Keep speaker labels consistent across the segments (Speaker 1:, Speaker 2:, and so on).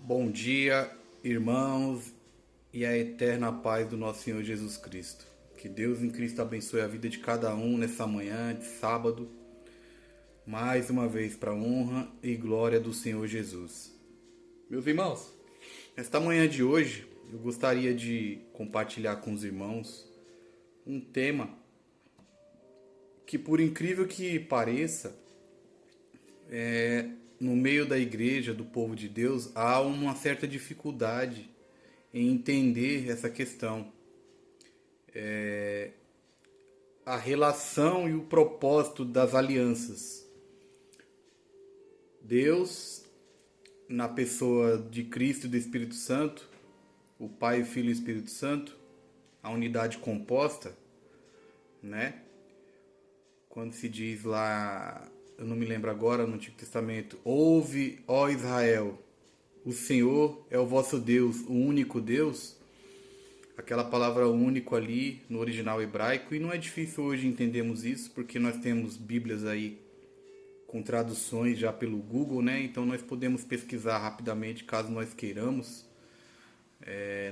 Speaker 1: Bom dia, irmãos, e a eterna paz do nosso Senhor Jesus Cristo. Que Deus em Cristo abençoe a vida de cada um nessa manhã de sábado, mais uma vez para a honra e glória do Senhor Jesus. Meus irmãos, nesta manhã de hoje eu gostaria de compartilhar com os irmãos um tema que, por incrível que pareça, no meio da igreja, do povo de Deus, há uma certa dificuldade em entender essa questão. A relação e o propósito das alianças. Deus, na pessoa de Cristo e do Espírito Santo, o Pai, o Filho e o Espírito Santo, a unidade composta, né? Quando se diz lá, eu não me lembro agora, no Antigo Testamento, ouve, ó Israel, o Senhor é o vosso Deus, o único Deus. Aquela palavra único ali no original hebraico, e não é difícil hoje entendermos isso, porque nós temos Bíblias aí com traduções já pelo Google, né? Então nós podemos pesquisar rapidamente caso nós queiramos.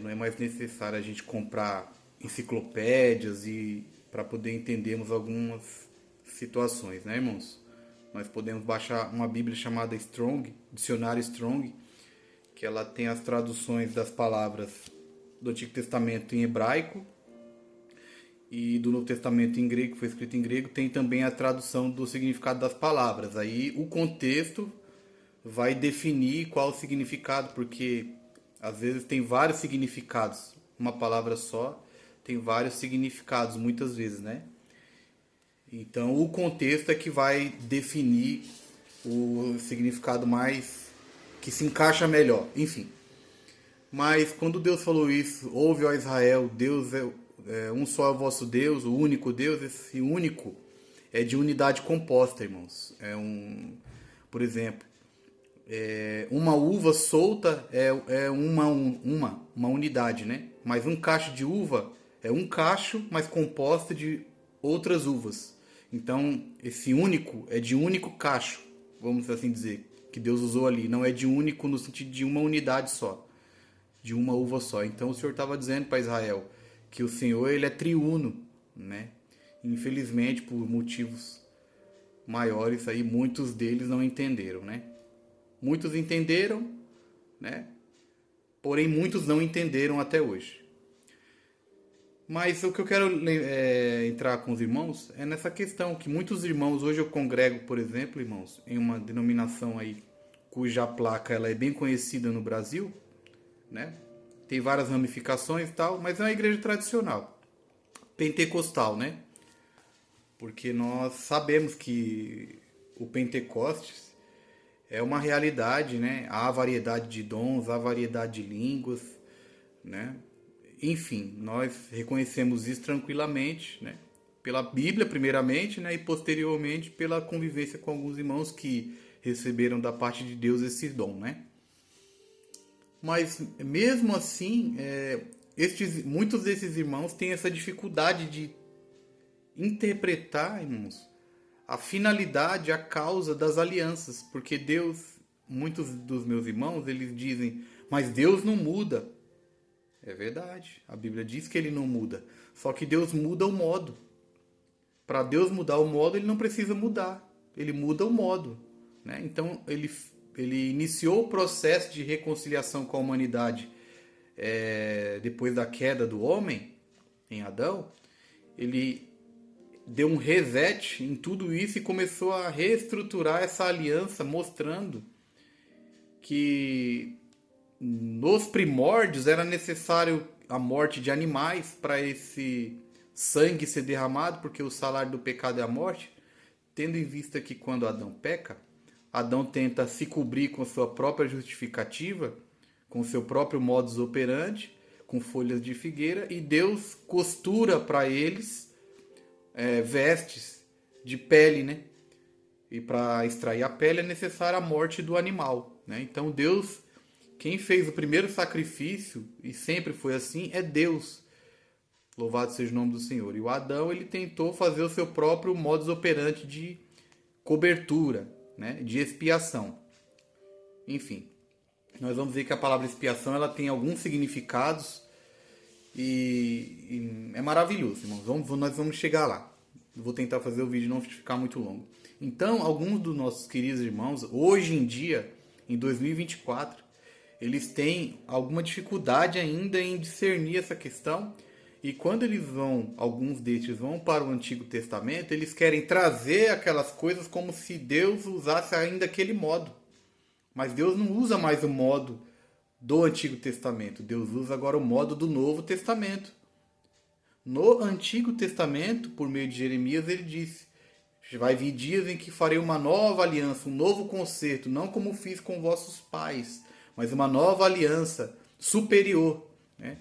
Speaker 1: Não é mais necessário a gente comprar enciclopédias e para poder entendermos algumas situações, né, irmãos? Nós podemos baixar uma Bíblia chamada Strong, Dicionário Strong, que ela tem as traduções das palavras do Antigo Testamento em hebraico e do Novo Testamento em grego, que foi escrito em grego. Tem também a tradução do significado das palavras. Aí o contexto vai definir qual o significado, porque às vezes tem vários significados. Uma palavra só tem vários significados, muitas vezes, né? Então o contexto é que vai definir o significado mais que se encaixa melhor. Enfim. Mas quando Deus falou isso, ouve, ó Israel, Deus um só é o vosso Deus, o único Deus. Esse único é de unidade composta, irmãos. Por exemplo, uma uva solta é uma unidade, né? Mas um cacho de uva é um cacho, mas composta de outras uvas. Então, esse único é de único cacho, vamos assim dizer, que Deus usou ali. Não é de único no sentido de uma unidade só, de uma uva só. Então o Senhor estava dizendo para Israel que o Senhor ele é triuno, né? Infelizmente, por motivos maiores aí, muitos deles não entenderam, né? Muitos entenderam, né? Porém muitos não entenderam até hoje. Mas o que eu quero entrar com os irmãos é nessa questão que muitos irmãos, hoje eu congrego, por exemplo, irmãos, em uma denominação aí cuja placa ela é bem conhecida no Brasil, né? Tem várias ramificações e tal, mas é uma igreja tradicional, pentecostal, né? Porque nós sabemos que o Pentecostes é uma realidade, né? Há variedade de dons, há variedade de línguas, né? Enfim, nós reconhecemos isso tranquilamente, né? Pela Bíblia, primeiramente, né? E posteriormente pela convivência com alguns irmãos que receberam da parte de Deus esse dom, né? Mas mesmo assim, muitos desses irmãos têm essa dificuldade de interpretar, irmãos, a finalidade, a causa das alianças, porque Deus, muitos dos meus irmãos, eles dizem, mas Deus não muda. É verdade, a Bíblia diz que ele não muda, só que Deus muda o modo. Para Deus mudar o modo, ele não precisa mudar, ele muda o modo, né? Então ele iniciou o processo de reconciliação com a humanidade depois da queda do homem em Adão. Ele deu um reset em tudo isso e começou a reestruturar essa aliança, mostrando que nos primórdios era necessário a morte de animais para esse sangue ser derramado, porque o salário do pecado é a morte, tendo em vista que quando Adão peca, Adão tenta se cobrir com sua própria justificativa, com seu próprio modus operandi, com folhas de figueira, e Deus costura para eles vestes de pele, né? E para extrair a pele é necessária a morte do animal, né? Então Deus, quem fez o primeiro sacrifício, e sempre foi assim, é Deus. Louvado seja o nome do Senhor. E o Adão, ele tentou fazer o seu próprio modus operandi de cobertura, né? De expiação. Enfim. nós vamos ver que a palavra expiação ela tem alguns significados e é maravilhoso, irmãos. Nós vamos chegar lá. Vou tentar fazer o vídeo não ficar muito longo. Então, alguns dos nossos queridos irmãos, hoje em dia, em 2024, eles têm alguma dificuldade ainda em discernir essa questão. E quando alguns destes vão para o Antigo Testamento, eles querem trazer aquelas coisas como se Deus usasse ainda aquele modo. Mas Deus não usa mais o modo do Antigo Testamento. Deus usa agora o modo do Novo Testamento. No Antigo Testamento, por meio de Jeremias, ele disse: vai vir dias em que farei uma nova aliança, um novo concerto, não como fiz com vossos pais, mas uma nova aliança superior. Né?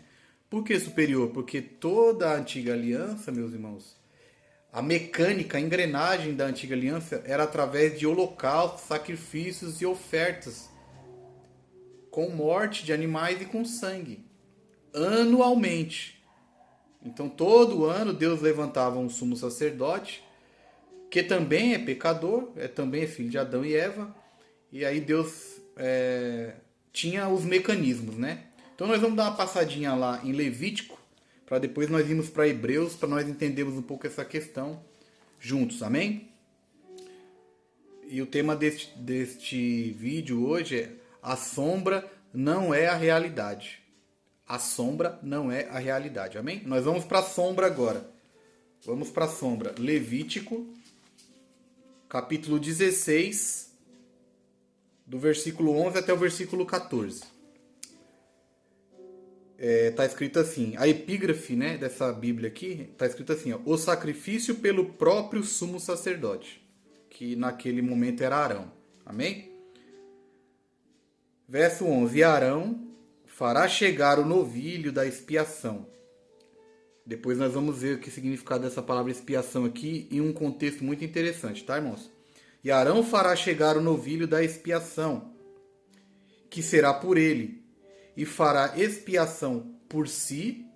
Speaker 1: Por que superior? Porque toda a antiga aliança, meus irmãos, a mecânica, a engrenagem da antiga aliança era através de holocaustos, sacrifícios e ofertas, com morte de animais e com sangue, anualmente. Então todo ano Deus levantava um sumo sacerdote, que também é pecador, também é filho de Adão e Eva, e aí Deus tinha os mecanismos, né? Então nós vamos dar uma passadinha lá em Levítico, para depois nós irmos para Hebreus, para nós entendermos um pouco essa questão juntos, amém? E o tema deste vídeo hoje é: a sombra não é a realidade. A sombra não é a realidade, amém? Nós vamos para a sombra agora. Vamos para a sombra. Levítico, capítulo 16, do versículo 11 até o versículo 14. Tá escrito assim, a epígrafe, né, dessa Bíblia aqui, tá escrito assim, ó: o sacrifício pelo próprio sumo sacerdote, que naquele momento era Arão. Amém? Verso 11: e Arão fará chegar o novilho da expiação. Depois nós vamos ver o que é o significado dessa palavra expiação aqui em um contexto muito interessante, tá, irmãos? E Arão fará chegar o novilho da expiação, que será por ele, e fará expiação por si,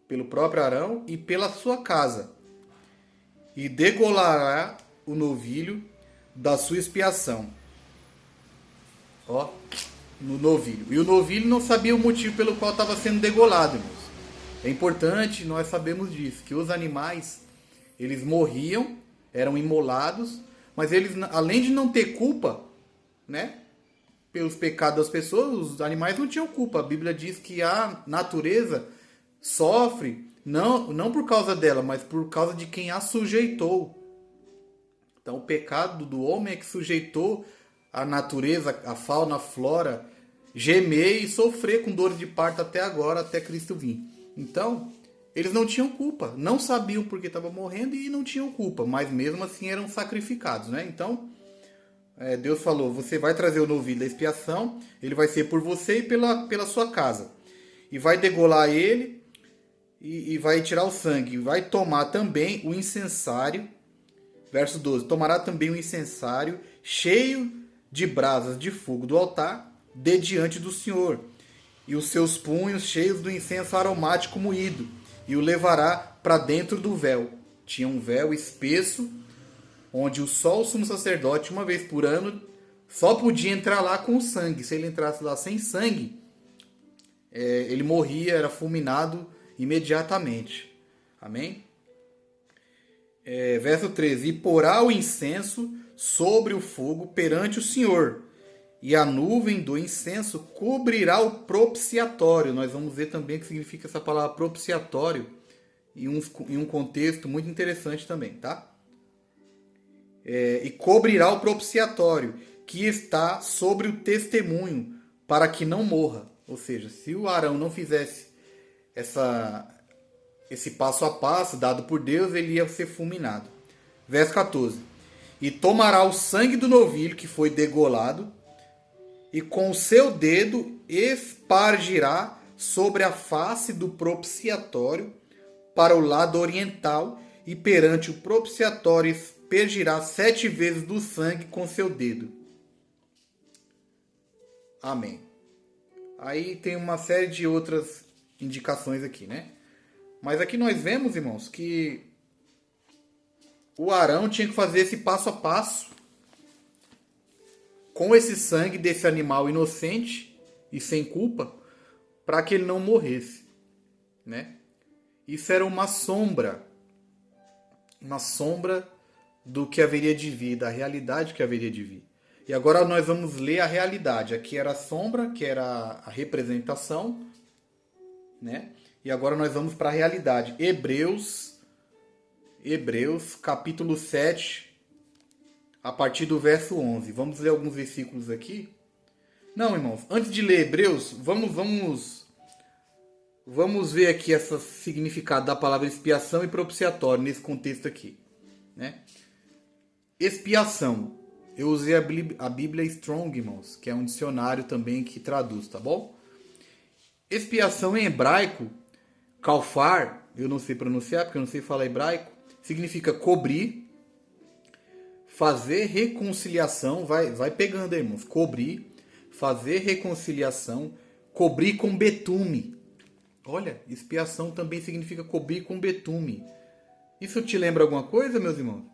Speaker 1: pelo próprio Arão, e pela sua casa. E degolará o novilho da sua expiação. Ó, no novilho. E o novilho não sabia o motivo pelo qual estava sendo degolado, irmãos. É importante nós sabemos disso, que os animais, eles morriam, eram imolados, mas eles, além de não ter culpa, né, pelos pecados das pessoas, os animais não tinham culpa. A Bíblia diz que a natureza sofre, não por causa dela, mas por causa de quem a sujeitou. Então o pecado do homem é que sujeitou a natureza, a fauna, a flora, gemer e sofrer com dores de parto até agora, até Cristo vir. Então, eles não tinham culpa, não sabiam porque estavam morrendo e não tinham culpa, mas mesmo assim eram sacrificados, né? Então, Deus falou: você vai trazer o novilho da expiação, ele vai ser por você e pela sua casa. E vai degolar ele e vai tirar o sangue. Vai tomar também o incensário. Verso 12: tomará também o incensário cheio de brasas de fogo do altar de diante do Senhor, e os seus punhos cheios do incenso aromático moído, e o levará para dentro do véu. Tinha um véu espesso, onde o sumo sacerdote, uma vez por ano, só podia entrar lá com sangue. Se ele entrasse lá sem sangue, ele morria, era fulminado imediatamente. Amém? Verso 13: e porá o incenso sobre o fogo perante o Senhor, e a nuvem do incenso cobrirá o propiciatório. Nós vamos ver também o que significa essa palavra propiciatório em um contexto muito interessante também, tá? E cobrirá o propiciatório que está sobre o testemunho, para que não morra. Ou seja, se o Arão não fizesse esse passo a passo dado por Deus, ele ia ser fulminado. Verso 14: e tomará o sangue do novilho que foi degolado, e com o seu dedo espargirá sobre a face do propiciatório para o lado oriental, e perante o propiciatório aspergirá 7 vezes do sangue com seu dedo. Amém. Aí tem uma série de outras indicações aqui, né? Mas aqui nós vemos, irmãos, que o Arão tinha que fazer esse passo a passo com esse sangue desse animal inocente e sem culpa, para que ele não morresse, né? Isso era uma sombra do que haveria de vir, da realidade que haveria de vir. E agora nós vamos ler a realidade. Aqui era a sombra, que era a representação, né? E agora nós vamos para a realidade. Hebreus, capítulo 7, a partir do verso 11. Vamos ler alguns versículos aqui. Não, irmãos, antes de ler Hebreus, vamos ver aqui esse significado da palavra expiação e propiciatório nesse contexto aqui, né? Expiação. Eu usei a Bíblia Strong, irmãos, que é um dicionário também que traduz, tá bom? Expiação em hebraico, kalfar, eu não sei pronunciar porque eu não sei falar hebraico, significa cobrir, fazer reconciliação, vai pegando aí, irmãos, cobrir, fazer reconciliação, cobrir com betume. Olha, expiação também significa cobrir com betume. Isso te lembra alguma coisa, meus irmãos?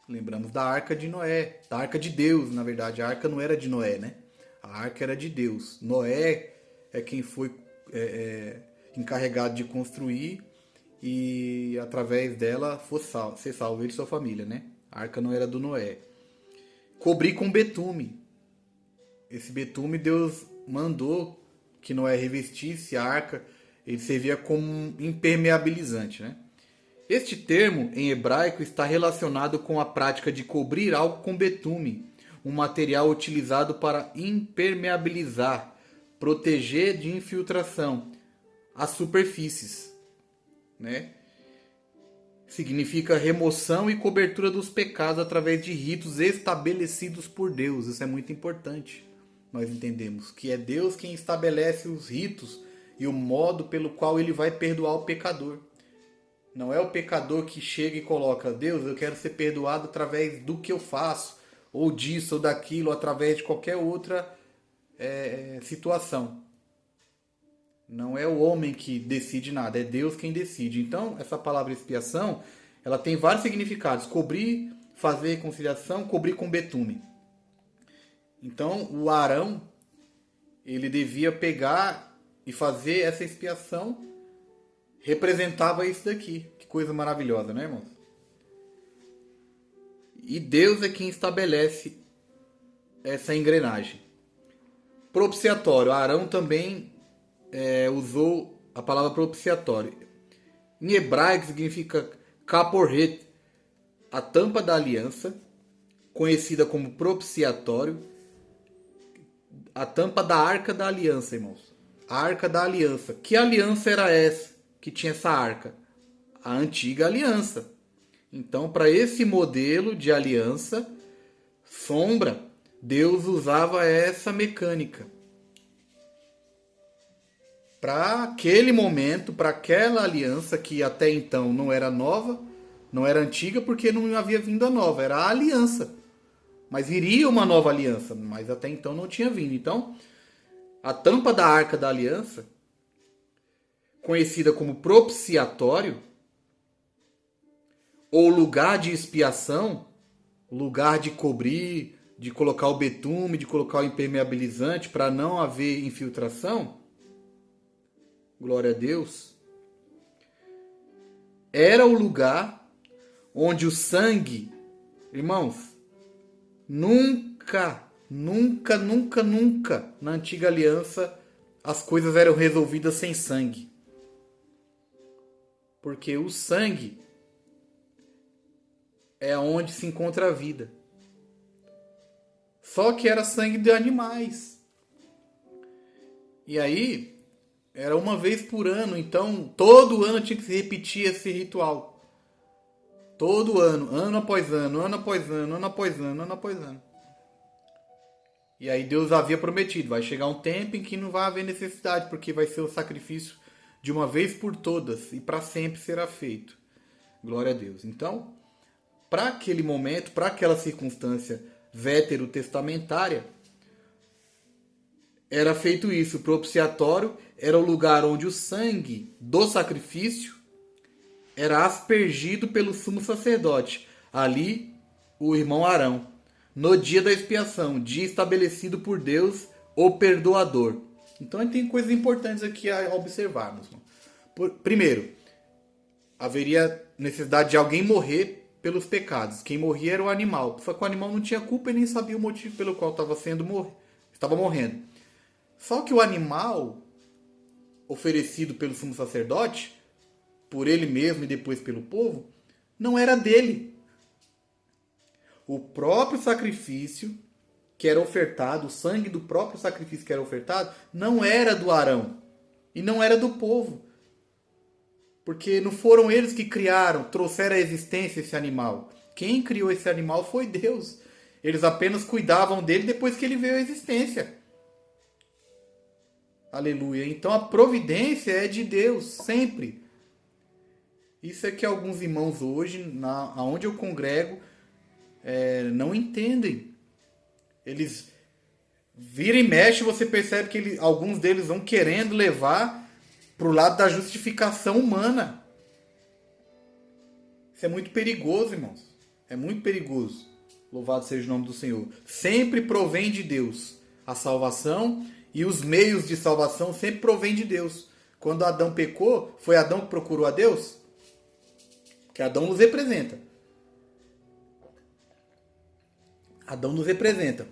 Speaker 1: Lembramos da Arca de Noé, da Arca de Deus, na verdade. A Arca não era de Noé, né? A Arca era de Deus. Noé é quem foi encarregado de construir e através dela ser salvo ele e sua família, né? A Arca não era do Noé. Cobrir com betume. Esse betume Deus mandou que Noé revestisse a Arca. Ele servia como um impermeabilizante, né? Este termo, em hebraico, está relacionado com a prática de cobrir algo com betume, um material utilizado para impermeabilizar, proteger de infiltração as superfícies, né? Significa remoção e cobertura dos pecados através de ritos estabelecidos por Deus. Isso é muito importante. Nós entendemos que é Deus quem estabelece os ritos e o modo pelo qual ele vai perdoar o pecador. Não é o pecador que chega e coloca: Deus, eu quero ser perdoado através do que eu faço, ou disso ou daquilo, ou através de qualquer outra situação. Não é o homem que decide nada, é Deus quem decide. Então, essa palavra expiação, ela tem vários significados. Cobrir, fazer reconciliação, cobrir com betume. Então, o Arão, ele devia pegar e fazer essa expiação, representava isso daqui. Que coisa maravilhosa, né, irmãos? E Deus é quem estabelece essa engrenagem. Propiciatório. Arão também usou a palavra propiciatório. Em hebraico significa kaporhet, a tampa da aliança, conhecida como propiciatório, a tampa da arca da aliança, irmãos. A arca da aliança. Que aliança era essa que tinha essa arca? A antiga aliança. Então, para esse modelo de aliança, sombra, Deus usava essa mecânica. Para aquele momento, para aquela aliança que até então não era nova, não era antiga, porque não havia vindo a nova, era a aliança. Mas viria uma nova aliança, mas até então não tinha vindo. Então, a tampa da arca da aliança, conhecida como propiciatório, ou lugar de expiação, lugar de cobrir, de colocar o betume, de colocar o impermeabilizante para não haver infiltração, glória a Deus, era o lugar onde o sangue, irmãos, nunca na antiga aliança as coisas eram resolvidas sem sangue. Porque o sangue é onde se encontra a vida. Só que era sangue de animais. E aí, era uma vez por ano. Então, todo ano tinha que se repetir esse ritual. Todo ano, ano após ano, ano após ano, ano após ano, ano após ano. E aí Deus havia prometido, vai chegar um tempo em que não vai haver necessidade, porque vai ser o sacrifício de uma vez por todas e para sempre será feito. Glória a Deus. Então, para aquele momento, para aquela circunstância veterotestamentária, era feito isso. O propiciatório era o lugar onde o sangue do sacrifício era aspergido pelo sumo sacerdote. Ali, o irmão Arão. No dia da expiação, dia estabelecido por Deus, o perdoador. Então tem coisas importantes aqui a observarmos. Primeiro, haveria necessidade de alguém morrer pelos pecados. Quem morria era o animal. Só que o animal não tinha culpa e nem sabia o motivo pelo qual estava morrendo. Só que o animal oferecido pelo sumo sacerdote, por ele mesmo e depois pelo povo, não era dele. O próprio sacrifício que era ofertado, o sangue do próprio sacrifício que era ofertado, não era do Arão e não era do povo. Porque não foram eles que criaram, trouxeram à existência esse animal. Quem criou esse animal foi Deus. Eles apenas cuidavam dele depois que ele veio à existência. Aleluia. Então a providência é de Deus, sempre. Isso é que alguns irmãos hoje, onde eu congrego, não entendem. Eles viram e mexem, você percebe que alguns deles vão querendo levar para o lado da justificação humana. Isso é muito perigoso, irmãos. É muito perigoso. Louvado seja o nome do Senhor. Sempre provém de Deus a salvação e os meios de salvação sempre provém de Deus. Quando Adão pecou, foi Adão que procurou a Deus? Que Adão nos representa. Adão nos representa.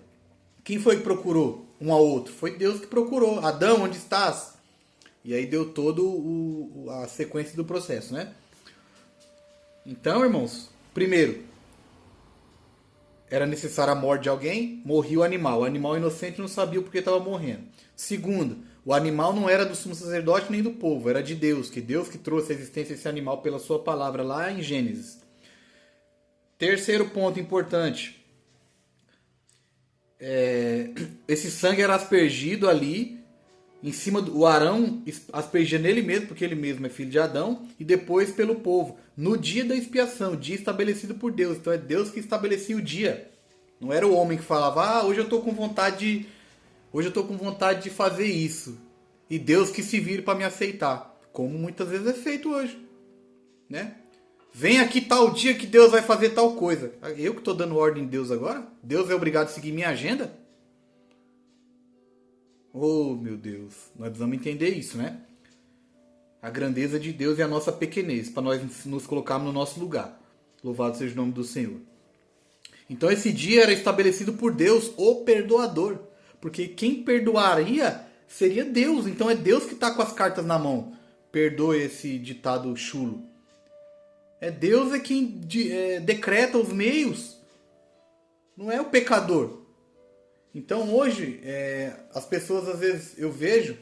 Speaker 1: Quem foi que procurou um ao outro? Foi Deus que procurou. Adão, onde estás? E aí deu todo a sequência do processo, né? Então, irmãos, primeiro, era necessária a morte de alguém, morria o animal. O animal inocente não sabia porque estava morrendo. Segundo, o animal não era do sumo sacerdote nem do povo, era de Deus, que trouxe a existência desse animal pela sua palavra lá em Gênesis. Terceiro ponto importante. Esse sangue era aspergido ali, em cima do Arão, aspergia nele mesmo, porque ele mesmo é filho de Adão, e depois pelo povo, no dia da expiação, dia estabelecido por Deus. Então é Deus que estabelecia o dia. Não era o homem que falava, hoje eu estou com vontade de fazer isso. E Deus que se vire para me aceitar. Como muitas vezes é feito hoje. Né? Vem aqui tal dia que Deus vai fazer tal coisa. Eu que estou dando ordem de Deus agora? Deus é obrigado a seguir minha agenda? Oh, meu Deus. Nós precisamos entender isso, né? A grandeza de Deus e a nossa pequenez, para nós nos colocarmos no nosso lugar. Louvado seja o nome do Senhor. Então esse dia era estabelecido por Deus, o perdoador. Porque quem perdoaria seria Deus. Então é Deus que está com as cartas na mão. Perdoe esse ditado chulo. Deus é quem decreta os meios. Não é o pecador. Então hoje, as pessoas às vezes eu vejo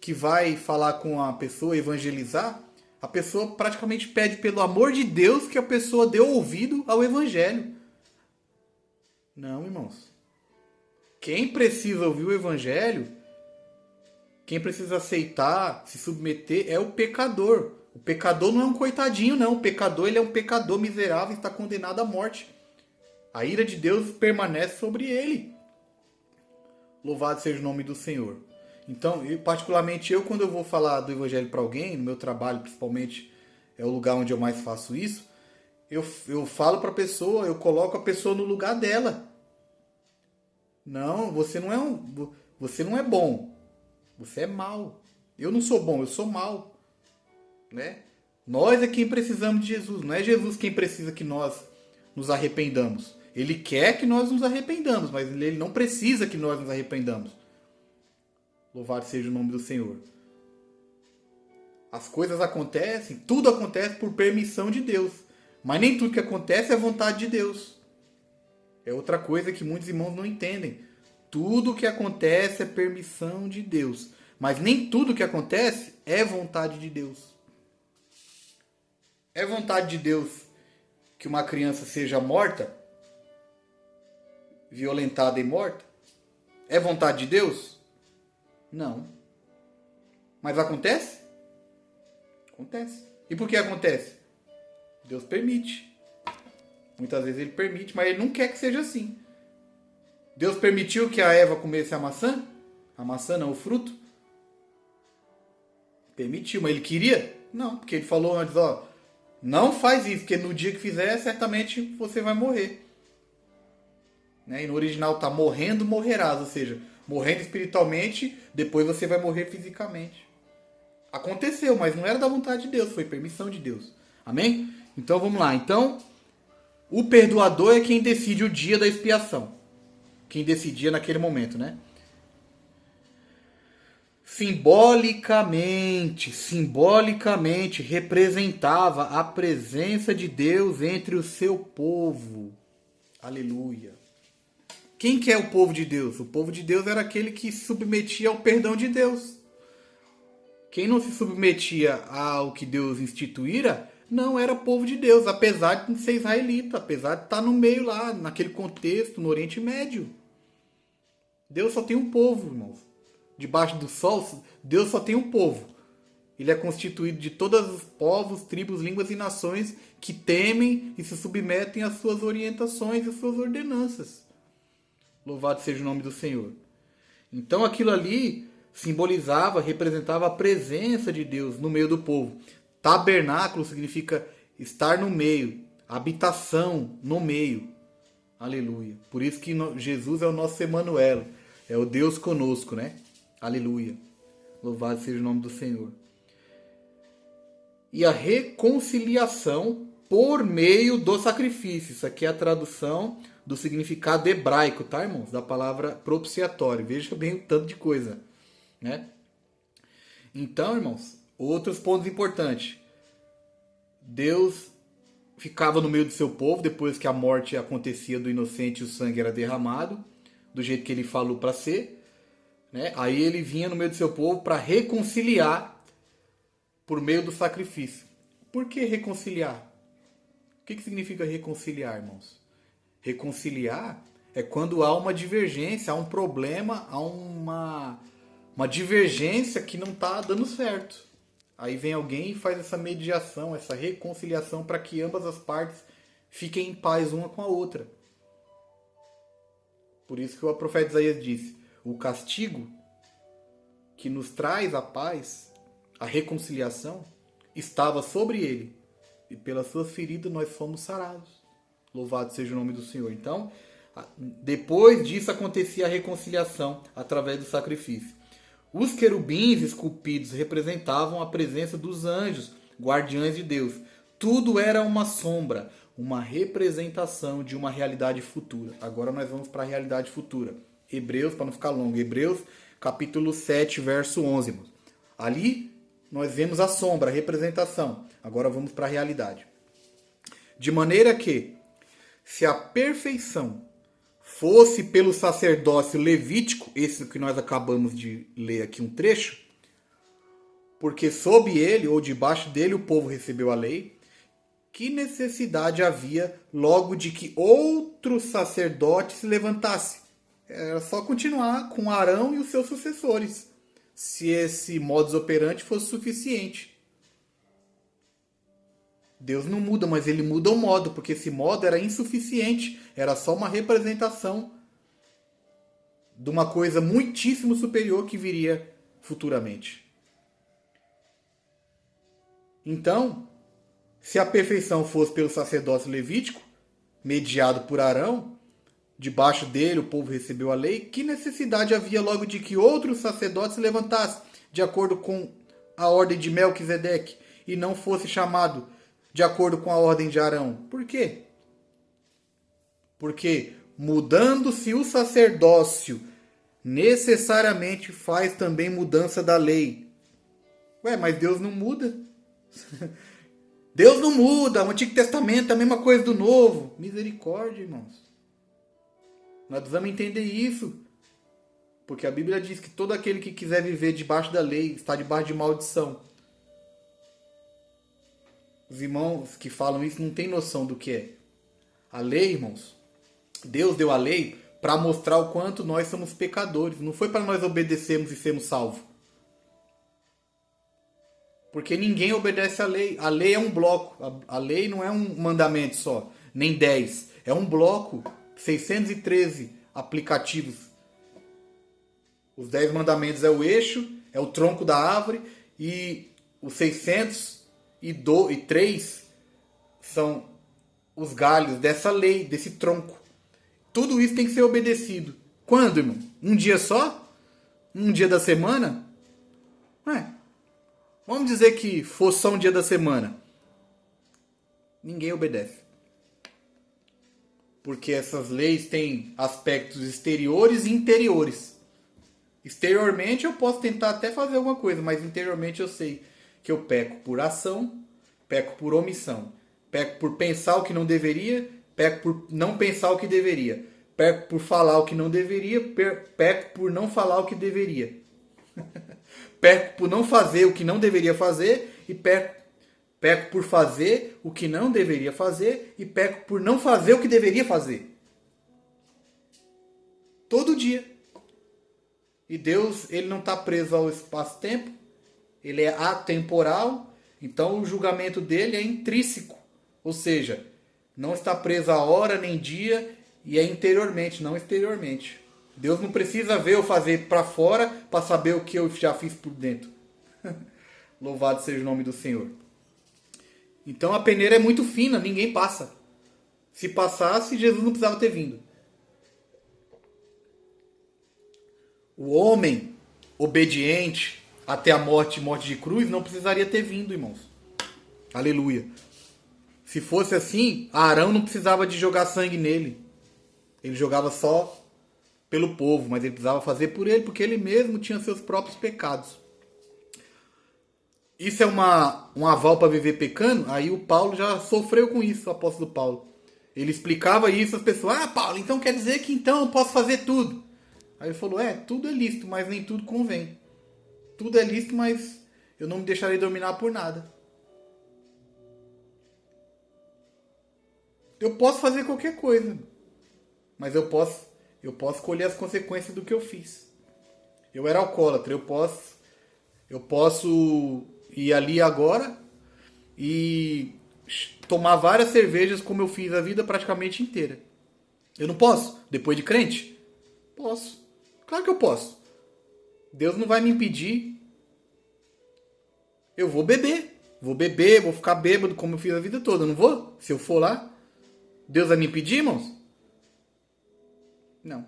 Speaker 1: que vai falar com a pessoa, evangelizar, a pessoa praticamente pede pelo amor de Deus que a pessoa dê ouvido ao evangelho. Não, irmãos. Quem precisa ouvir o evangelho, quem precisa aceitar, se submeter, é o pecador. O pecador não é um coitadinho, não. O pecador, ele é um pecador miserável e está condenado à morte. A ira de Deus permanece sobre ele. Louvado seja o nome do Senhor. Então, particularmente eu, quando eu vou falar do evangelho para alguém, no meu trabalho principalmente, é o lugar onde eu mais faço isso, eu falo para a pessoa, eu coloco a pessoa no lugar dela. Não, você não é bom. Você é mau. Eu não sou bom, eu sou mau. Né? Nós é quem precisamos de Jesus. Não é Jesus quem precisa que nós nos arrependamos. Ele quer que nós nos arrependamos, mas ele não precisa que nós nos arrependamos. Louvado seja o nome do Senhor. As coisas acontecem, tudo acontece por permissão de Deus. Mas nem tudo que acontece é vontade de Deus. É outra coisa que muitos irmãos não entendem. Tudo que acontece é permissão de Deus. Mas nem tudo que acontece é vontade de Deus. É vontade de Deus que uma criança seja morta, violentada e morta? É vontade de Deus? Não. Mas acontece? Acontece. E por que acontece? Deus permite. Muitas vezes ele permite, mas ele não quer que seja assim. Deus permitiu que a Eva comesse a maçã? A maçã não, o fruto? Permitiu, mas ele queria? Não, porque ele falou antes, não faz isso, porque no dia que fizer, certamente você vai morrer. Né? E no original está morrendo, morrerás. Ou seja, Morrendo espiritualmente, depois você vai morrer fisicamente. Aconteceu, mas não era da vontade de Deus, foi permissão de Deus. Amém? Então vamos lá. Então, o perdoador é quem decide o dia da expiação. Quem decidia naquele momento, né? Simbolicamente representava a presença de Deus entre o seu povo. Aleluia. Quem que é o povo de Deus? O povo de Deus era aquele que se submetia ao perdão de Deus. Quem não se submetia ao que Deus instituíra, não era povo de Deus, apesar de ser israelita, apesar de estar no meio lá, naquele contexto, no Oriente Médio. Deus só tem um povo, irmãos. Debaixo do sol, Deus só tem um povo. Ele é constituído de todos os povos, tribos, línguas e nações que temem e se submetem às suas orientações e suas ordenanças. Louvado seja o nome do Senhor. Então aquilo ali simbolizava, representava a presença de Deus no meio do povo. Tabernáculo significa estar no meio, habitação no meio. Aleluia. Por isso que Jesus é o nosso Emanuel, é o Deus conosco, né? Aleluia. Louvado seja o nome do Senhor. E a reconciliação por meio do sacrifício. Isso aqui é a tradução do significado hebraico, tá, irmãos? Da palavra propiciatório. Veja bem o tanto de coisa, né? Então, irmãos, outros pontos importantes. Deus ficava no meio do seu povo depois que a morte acontecia do inocente e o sangue era derramado, do jeito que ele falou para ser, né? Aí ele vinha no meio do seu povo para reconciliar por meio do sacrifício. Por que reconciliar? O que significa reconciliar, irmãos? Reconciliar é quando há uma divergência, há um problema, há uma divergência que não está dando certo. Aí vem alguém e faz essa mediação, essa reconciliação para que ambas as partes fiquem em paz uma com a outra. Por isso que o profeta Isaías disse: o castigo que nos traz a paz, a reconciliação, estava sobre ele. E pelas suas feridas nós fomos sarados. Louvado seja o nome do Senhor. Então, depois disso acontecia a reconciliação através do sacrifício. Os querubins esculpidos representavam a presença dos anjos, guardiães de Deus. Tudo era uma sombra, uma representação de uma realidade futura. Agora nós vamos para a realidade futura. Hebreus, para não ficar longo, Hebreus capítulo 7, verso 11. Ali nós vemos a sombra, a representação. Agora vamos para a realidade. De maneira que, se a perfeição fosse pelo sacerdócio levítico, esse que nós acabamos de ler aqui um trecho, porque sob ele ou debaixo dele o povo recebeu a lei, que necessidade havia logo de que outro sacerdote se levantasse? Era só continuar com Arão e os seus sucessores, se esse modus operandi fosse suficiente. Deus não muda, mas ele muda o modo, porque esse modo era insuficiente, era só uma representação de uma coisa muitíssimo superior que viria futuramente. Então, se a perfeição fosse pelo sacerdócio levítico, mediado por Arão, debaixo dele o povo recebeu a lei, que necessidade havia logo de que outro sacerdote se levantasse, de acordo com a ordem de Melquisedeque, e não fosse chamado de acordo com a ordem de Arão? Por quê? Porque mudando-se o sacerdócio, necessariamente faz também mudança da lei. Ué, mas Deus não muda. Deus não muda. O Antigo Testamento é a mesma coisa do Novo. Misericórdia, irmãos. Nós precisamos entender isso. Porque a Bíblia diz que todo aquele que quiser viver debaixo da lei está debaixo de maldição. Os irmãos que falam isso não têm noção do que é. A lei, irmãos, Deus deu a lei para mostrar o quanto nós somos pecadores. Não foi para nós obedecermos e sermos salvos. Porque ninguém obedece à lei. A lei é um bloco. A lei não é um mandamento só, nem 10. É um bloco, 613 aplicativos. Os 10 mandamentos é o eixo, é o tronco da árvore, e os 603 são os galhos dessa lei, desse tronco. Tudo isso tem que ser obedecido. Quando, irmão? Um dia só? Um dia da semana? Vamos dizer que fosse só um dia da semana. Ninguém obedece. Porque essas leis têm aspectos exteriores e interiores. Exteriormente eu posso tentar até fazer alguma coisa, mas interiormente eu sei que eu peco por ação, peco por omissão, peco por pensar o que não deveria, peco por não pensar o que deveria, peco por falar o que não deveria, peco por não falar o que deveria. Peco por não fazer o que não deveria fazer e peco por fazer o que não deveria fazer e peco por não fazer o que deveria fazer. Todo dia. E Deus, ele não está preso ao espaço-tempo, ele é atemporal, então o julgamento dele é intrínseco. Ou seja, não está preso a hora nem dia e é interiormente, não exteriormente. Deus não precisa ver eu fazer para fora para saber o que eu já fiz por dentro. Louvado seja o nome do Senhor. Então a peneira é muito fina, ninguém passa. Se passasse, Jesus não precisava ter vindo. O homem obediente até a morte de cruz não precisaria ter vindo, irmãos. Aleluia. Se fosse assim, Arão não precisava de jogar sangue nele. Ele jogava só pelo povo, mas ele precisava fazer por ele, porque ele mesmo tinha seus próprios pecados. Isso é um aval para viver pecando? Aí o Paulo já sofreu com isso, o apóstolo Paulo. Ele explicava isso às pessoas. Paulo, então quer dizer que então eu posso fazer tudo? Aí ele falou, tudo é lícito, mas nem tudo convém. Tudo é lícito, mas eu não me deixarei dominar por nada. Eu posso fazer qualquer coisa, mas eu posso colher as consequências do que eu fiz. Eu era alcoólatra, eu posso ir ali agora e tomar várias cervejas como eu fiz a vida praticamente inteira. Eu não posso? Depois de crente? Posso. Claro que eu posso. Deus não vai me impedir. Eu vou beber, vou ficar bêbado como eu fiz a vida toda, não vou? Se eu for lá, Deus vai me impedir, irmãos? Não.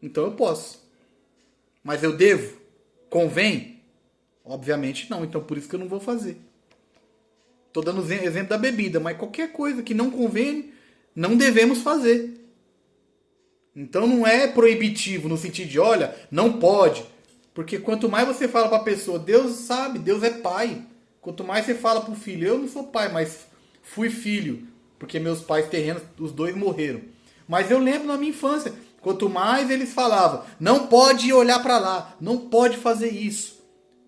Speaker 1: Então eu posso. Mas eu devo? Convém? Obviamente não, então por isso que eu não vou fazer. Estou dando exemplo da bebida, mas qualquer coisa que não convém, não devemos fazer. Então não é proibitivo no sentido de, olha, não pode. Porque quanto mais você fala para a pessoa, Deus sabe, Deus é pai. Quanto mais você fala para o filho, eu não sou pai, mas fui filho. Porque meus pais terrenos, os dois morreram. Mas eu lembro na minha infância, quanto mais eles falavam, não pode olhar para lá, não pode fazer isso.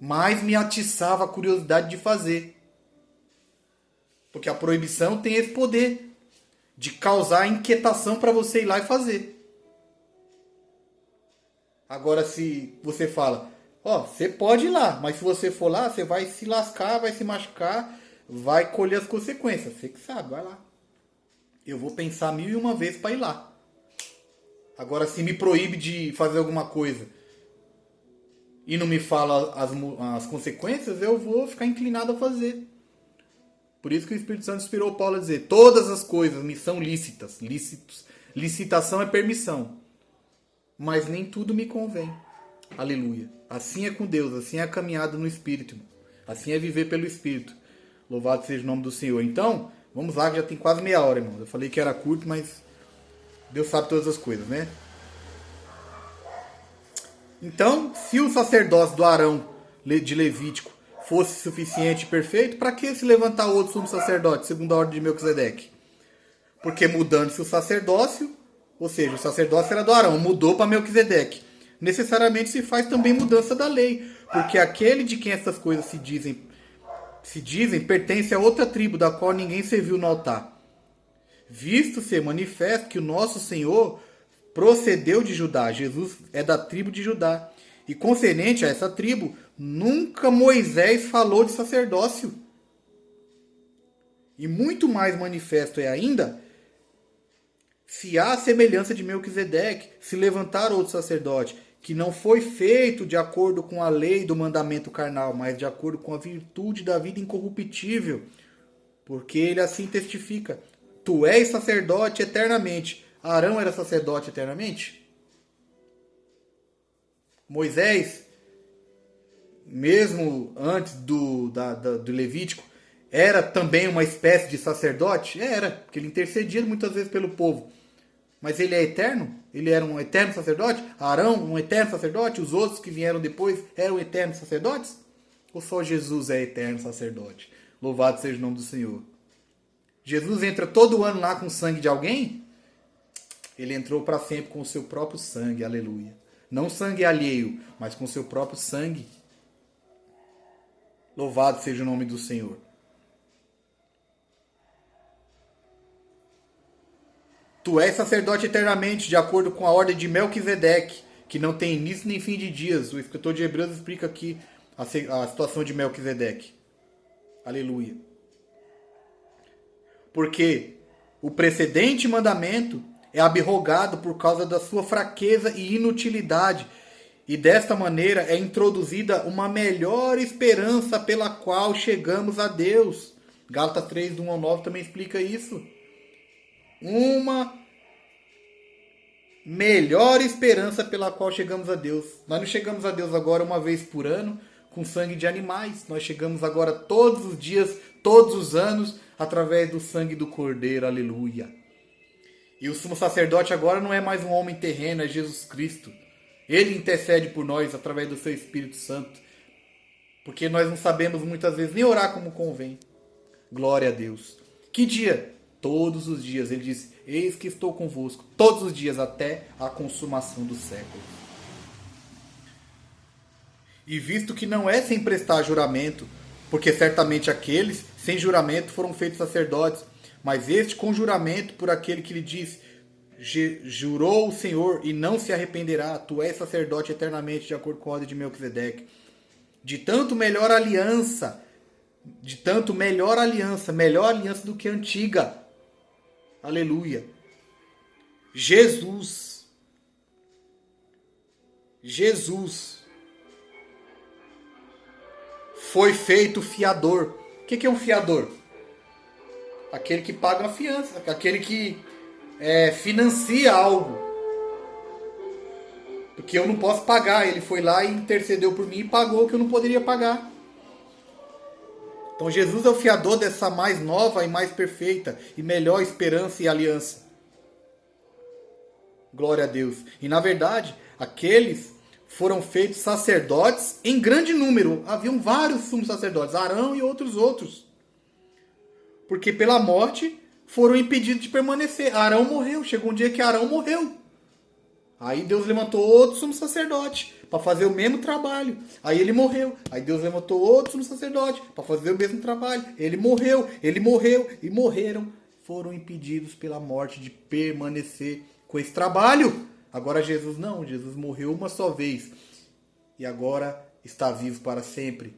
Speaker 1: Mais me atiçava a curiosidade de fazer. Porque a proibição tem esse poder de causar inquietação para você ir lá e fazer. Agora, se você fala, você pode ir lá, mas se você for lá, você vai se lascar, vai se machucar, vai colher as consequências. Você que sabe, vai lá. Eu vou pensar 1001 vezes para ir lá. Agora, se me proíbe de fazer alguma coisa e não me fala as consequências, eu vou ficar inclinado a fazer. Por isso que o Espírito Santo inspirou Paulo a dizer, todas as coisas me são lícitas. Licitação é permissão. Mas nem tudo me convém. Aleluia. Assim é com Deus, assim é a caminhada no Espírito. Assim é viver pelo Espírito. Louvado seja o nome do Senhor. Então, vamos lá, que já tem quase meia hora, irmão. Eu falei que era curto, mas Deus sabe todas as coisas, né? Então, se o sacerdócio do Arão de Levítico fosse suficiente e perfeito, para que se levantar outro sumo sacerdote, segundo a ordem de Melquisedeque? Porque mudando-se o sacerdócio, ou seja, o sacerdócio era do Arão, mudou para Melquisedeque. Necessariamente se faz também mudança da lei, porque aquele de quem essas coisas se dizem pertence a outra tribo, da qual ninguém serviu no altar. Visto ser manifesto que o nosso Senhor procedeu de Judá, Jesus é da tribo de Judá, e concernente a essa tribo, nunca Moisés falou de sacerdócio. E muito mais manifesto é ainda, se há semelhança de Melquisedeque, se levantar outro sacerdote, que não foi feito de acordo com a lei do mandamento carnal, mas de acordo com a virtude da vida incorruptível, porque ele assim testifica, tu és sacerdote eternamente. Arão era sacerdote eternamente? Moisés, mesmo antes do Levítico, era também uma espécie de sacerdote? Era, porque ele intercedia muitas vezes pelo povo. Mas ele é eterno? Ele era um eterno sacerdote? Arão, um eterno sacerdote? Os outros que vieram depois eram eternos sacerdotes? Ou só Jesus é eterno sacerdote? Louvado seja o nome do Senhor. Jesus entra todo ano lá com o sangue de alguém? Ele entrou para sempre com o seu próprio sangue, aleluia. Não sangue alheio, mas com o seu próprio sangue. Louvado seja o nome do Senhor. Tu és sacerdote eternamente, de acordo com a ordem de Melquisedeque, que não tem início nem fim de dias. O escritor de Hebreus explica aqui a situação de Melquisedeque. Aleluia. Porque o precedente mandamento é abrogado por causa da sua fraqueza e inutilidade. E desta maneira é introduzida uma melhor esperança pela qual chegamos a Deus. Gálatas 3, do 1 ao 9 também explica isso. Uma melhor esperança pela qual chegamos a Deus. Nós não chegamos a Deus agora uma vez por ano com sangue de animais. Nós chegamos agora todos os dias, todos os anos, através do sangue do Cordeiro. Aleluia. E o sumo sacerdote agora não é mais um homem terreno, é Jesus Cristo. Ele intercede por nós através do seu Espírito Santo. Porque nós não sabemos muitas vezes nem orar como convém. Glória a Deus. Que dia? Todos os dias. Ele diz, eis que estou convosco. Todos os dias até a consumação do século. E visto que não é sem prestar juramento, porque certamente aqueles sem juramento foram feitos sacerdotes, mas este com juramento por aquele que lhe diz, jurou o Senhor e não se arrependerá, tu és sacerdote eternamente, de acordo com a ordem de Melquisedeque. De tanto melhor aliança melhor aliança do que a antiga. Aleluia. Jesus foi feito fiador. O que é um fiador? Aquele que paga a fiança, aquele que financia algo. Porque eu não posso pagar. Ele foi lá e intercedeu por mim e pagou o que eu não poderia pagar. Então Jesus é o fiador dessa mais nova e mais perfeita e melhor esperança e aliança. Glória a Deus. E na verdade, aqueles foram feitos sacerdotes em grande número. Haviam vários sumos sacerdotes, Arão e outros. Porque pela morte foram impedidos de permanecer. Arão morreu. Chegou um dia que Arão morreu. Aí Deus levantou outro sumo sacerdote para fazer o mesmo trabalho. Aí ele morreu. Aí Deus levantou outro sumo sacerdote para fazer o mesmo trabalho. Ele morreu e morreram. Foram impedidos pela morte de permanecer com esse trabalho. Agora Jesus não. Jesus morreu uma só vez. E agora está vivo para sempre.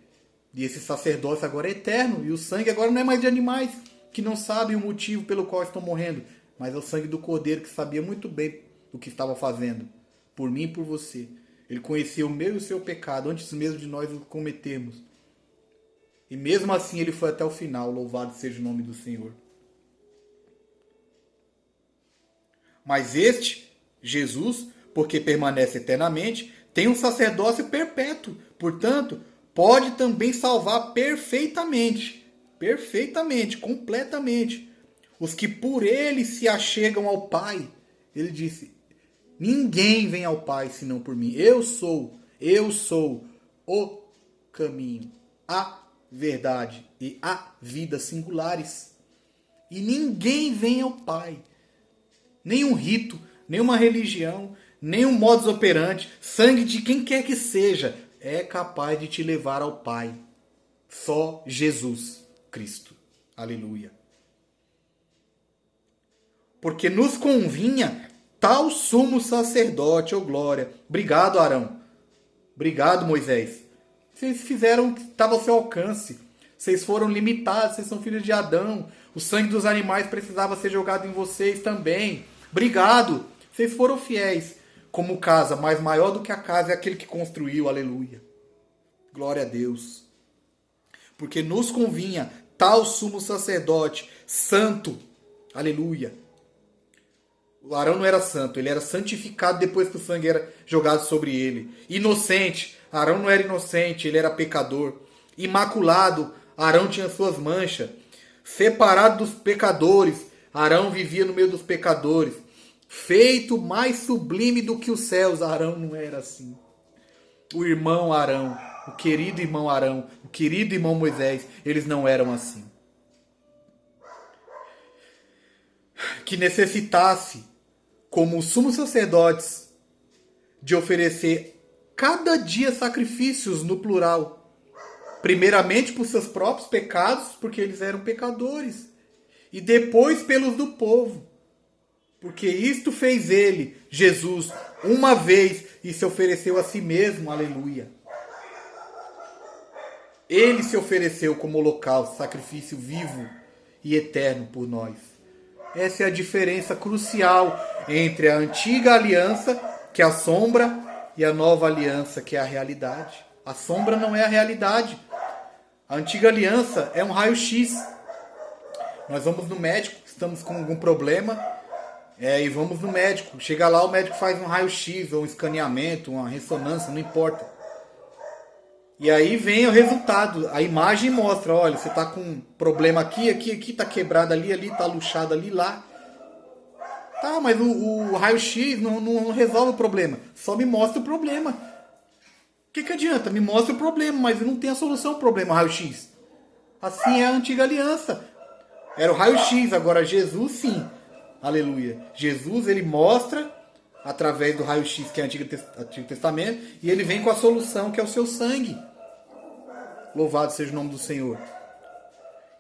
Speaker 1: E esse sacerdócio agora é eterno. E o sangue agora não é mais de animais que não sabem o motivo pelo qual estão morrendo. Mas é o sangue do Cordeiro que sabia muito bem o que estava fazendo. Por mim e por você. Ele conhecia o meu e o seu pecado antes mesmo de nós o cometermos. E mesmo assim ele foi até o final. Louvado seja o nome do Senhor. Mas este, Jesus, porque permanece eternamente, tem um sacerdócio perpétuo. Portanto, pode também salvar perfeitamente, completamente, os que por ele se achegam ao Pai. Ele disse, ninguém vem ao Pai senão por mim. Eu sou o caminho, a verdade e a vida singulares. E ninguém vem ao Pai. Nenhum rito, nenhuma religião, nenhum modus operandi, sangue de quem quer que seja, é capaz de te levar ao Pai. Só Jesus Cristo. Aleluia. Porque nos convinha tal sumo sacerdote, oh glória. Obrigado, Arão. Obrigado, Moisés. Vocês fizeram o que estava ao seu alcance. Vocês foram limitados, vocês são filhos de Adão. O sangue dos animais precisava ser jogado em vocês também. Obrigado. Vocês foram fiéis. Como casa, mas maior do que a casa é aquele que construiu. Aleluia. Glória a Deus. Porque nos convinha tal sumo sacerdote, santo. Aleluia. O Arão não era santo, ele era santificado depois que o sangue era jogado sobre ele. Inocente, Arão não era inocente, ele era pecador. Imaculado, Arão tinha suas manchas. Separado dos pecadores, Arão vivia no meio dos pecadores. Feito mais sublime do que os céus, Arão não era assim. O irmão Arão, o querido irmão Arão, o querido irmão Moisés, eles não eram assim. Que necessitasse, como os sumos sacerdotes, de oferecer cada dia sacrifícios no plural. Primeiramente por seus próprios pecados, porque eles eram pecadores. E depois pelos do povo. Porque isto fez ele, Jesus, uma vez e se ofereceu a si mesmo. Aleluia. Ele se ofereceu como holocausto, sacrifício vivo e eterno por nós. Essa é a diferença crucial entre a antiga aliança, que é a sombra, e a nova aliança, que é a realidade. A sombra não é a realidade. A antiga aliança é um raio-x. Nós vamos no médico, estamos com algum problema, e vamos no médico. Chega lá, o médico faz um raio-x, ou um escaneamento, uma ressonância, não importa. E aí vem o resultado. A imagem mostra, olha, você está com um problema aqui, está quebrado ali, está luxado ali, lá. Tá, mas o raio-x não resolve o problema. Só me mostra o problema. O que adianta? Me mostra o problema, mas não tem a solução ao problema, raio-x. Assim é a antiga aliança. Era o raio-x, agora Jesus sim. Aleluia. Jesus, ele mostra através do raio-x, que é o Antigo Testamento, e ele vem com a solução, que é o seu sangue. Louvado seja o nome do Senhor.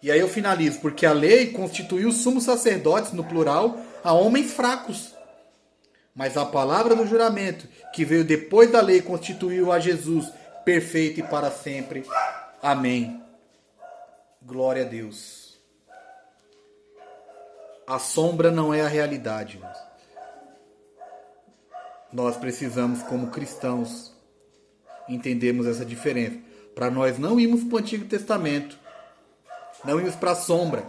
Speaker 1: E aí eu finalizo, porque a lei constituiu sumos sacerdotes, no plural, a homens fracos. Mas a palavra do juramento, que veio depois da lei, constituiu a Jesus, perfeito e para sempre. Amém. Glória a Deus. A sombra não é a realidade, irmãos. Nós precisamos, como cristãos, entendermos essa diferença. Para nós não irmos para o Antigo Testamento, não irmos para a sombra.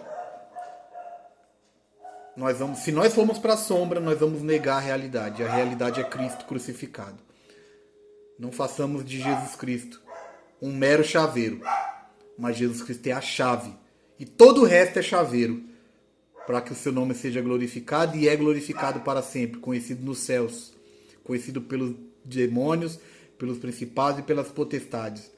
Speaker 1: Se nós formos para a sombra, nós vamos negar a realidade. A realidade é Cristo crucificado. Não façamos de Jesus Cristo um mero chaveiro, mas Jesus Cristo é a chave. E todo o resto é chaveiro, para que o seu nome seja glorificado, e é glorificado para sempre, conhecido nos céus, conhecido pelos demônios, pelos principados e pelas potestades,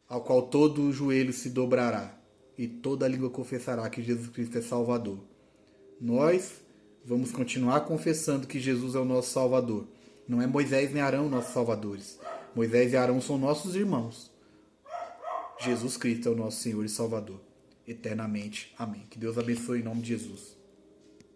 Speaker 1: ao qual todo o joelho se dobrará e toda a língua confessará que Jesus Cristo é Salvador. Nós vamos continuar confessando que Jesus é o nosso Salvador. Não é Moisés nem Arão nossos salvadores. Moisés e Arão são nossos irmãos. Jesus Cristo é o nosso Senhor e Salvador. Eternamente. Amém. Que Deus abençoe em nome de Jesus.